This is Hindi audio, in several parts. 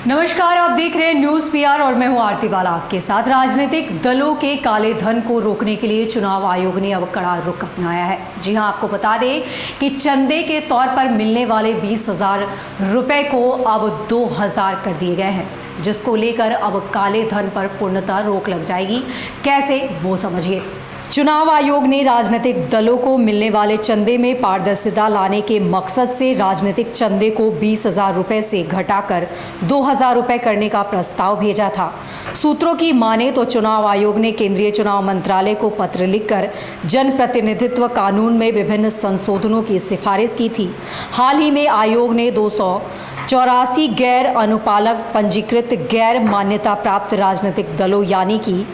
नमस्कार, आप देख रहे हैं न्यूज़ पीआर और मैं हूं आरती बाला आपके साथ। राजनीतिक दलों के काले धन को रोकने के लिए चुनाव आयोग ने अब कड़ा रुख अपनाया है। जी हां, आपको बता दें कि चंदे के तौर पर मिलने वाले 20,000 रुपए को अब 2,000 कर दिए गए हैं, जिसको लेकर अब काले धन पर पूर्णतः रोक लग जाएगी। कैसे, वो समझिए। चुनाव आयोग ने राजनीतिक दलों को मिलने वाले चंदे में पारदर्शिता लाने के मकसद से राजनीतिक चंदे को 20,000 रुपये से घटाकर 2,000 रुपये करने का प्रस्ताव भेजा था। सूत्रों की माने तो चुनाव आयोग ने केंद्रीय चुनाव मंत्रालय को पत्र लिखकर जनप्रतिनिधित्व कानून में विभिन्न संशोधनों की सिफारिश की थी। हाल ही में आयोग ने 284 गैर अनुपालक पंजीकृत गैर मान्यता प्राप्त राजनीतिक दलों यानी कि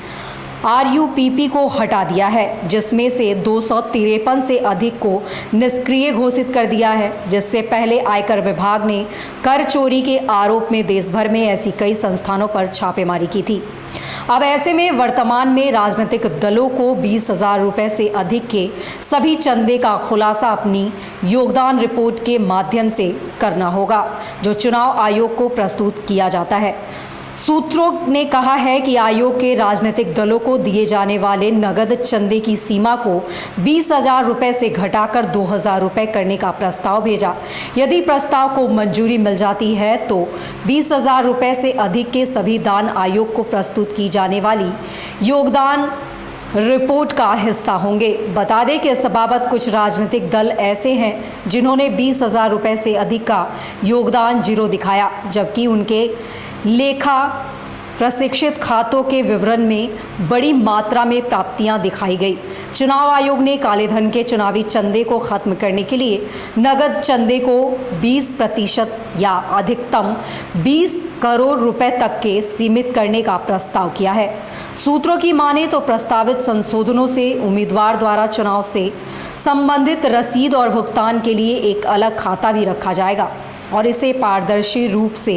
RUPP को हटा दिया है, जिसमें से 253 से अधिक को निष्क्रिय घोषित कर दिया है। जिससे पहले आयकर विभाग ने कर चोरी के आरोप में देश भर में ऐसी कई संस्थानों पर छापेमारी की थी। अब ऐसे में वर्तमान में राजनीतिक दलों को 20,000 रुपये से अधिक के सभी चंदे का खुलासा अपनी योगदान रिपोर्ट के माध्यम से करना होगा, जो चुनाव आयोग को प्रस्तुत किया जाता है। सूत्रों ने कहा है कि आयोग के राजनीतिक दलों को दिए जाने वाले नगद चंदे की सीमा को 20,000 रुपये से घटाकर 2,000 रुपये करने का प्रस्ताव भेजा। यदि प्रस्ताव को मंजूरी मिल जाती है तो 20,000 रुपये से अधिक के सभी दान आयोग को प्रस्तुत की जाने वाली योगदान रिपोर्ट का हिस्सा होंगे। बता दें कि इस बाबत कुछ राजनीतिक दल ऐसे हैं जिन्होंने 20,000 रुपये से अधिक का योगदान जीरो दिखाया, जबकि उनके लेखा प्रशिक्षित खातों के विवरण में बड़ी मात्रा में प्राप्तियां दिखाई गई। चुनाव आयोग ने काले धन के चुनावी चंदे को खत्म करने के लिए नगद चंदे को 20% या अधिकतम 20 करोड़ रुपए तक के सीमित करने का प्रस्ताव किया है। सूत्रों की माने तो प्रस्तावित संशोधनों से उम्मीदवार द्वारा चुनाव से संबंधित रसीद और भुगतान के लिए एक अलग खाता भी रखा जाएगा और इसे पारदर्शी रूप से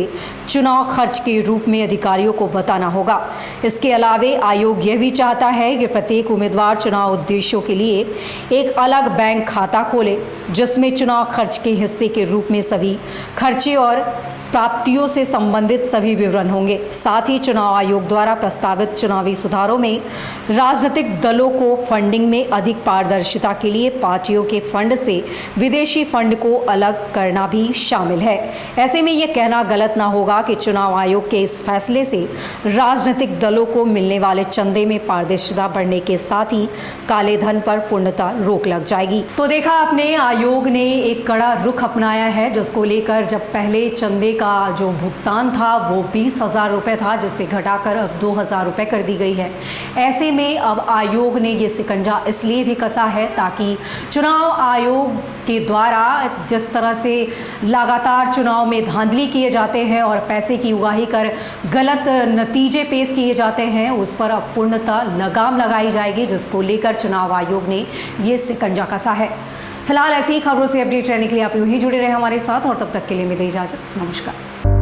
चुनाव खर्च के रूप में अधिकारियों को बताना होगा। इसके अलावे आयोग यह भी चाहता है कि प्रत्येक उम्मीदवार चुनाव उद्देश्यों के लिए एक अलग बैंक खाता खोले, जिसमें चुनाव खर्च के हिस्से के रूप में सभी खर्चे और प्राप्तियों से संबंधित सभी विवरण होंगे। साथ ही चुनाव आयोग द्वारा प्रस्तावित चुनावी सुधारों में राजनीतिक दलों को फंडिंग में अधिक पारदर्शिता के लिए पार्टियों के फंड से विदेशी फंड को अलग करना भी शामिल है। ऐसे में यह कहना गलत ना होगा कि चुनाव आयोग के इस फैसले से राजनीतिक दलों को मिलने वाले चंदे में पारदर्शिता बढ़ने के साथ ही काले धन पर पूर्णतः रोक लग जाएगी। तो देखा आपने, आयोग ने एक कड़ा रुख अपनाया है, जिसको लेकर जब पहले चंदे का जो भुगतान था वो 20,000 रुपये था, जिससे घटाकर अब 2,000 रुपये कर दी गई है। ऐसे में अब आयोग ने ये शिकंजा इसलिए भी कसा है ताकि चुनाव आयोग के द्वारा जिस तरह से लगातार चुनाव में धांधली किए जाते हैं और पैसे की उगाही कर गलत नतीजे पेश किए जाते हैं, उस पर अब पूर्णतः लगाम लगाई जाएगी, जिसको लेकर चुनाव आयोग ने ये शिकंजा कसा है। फिलहाल ऐसी ही खबरों से अपडेट रहने के लिए आप यूं ही जुड़े रहे हमारे साथ, और तब तक के लिए मेरी इजाजत। नमस्कार।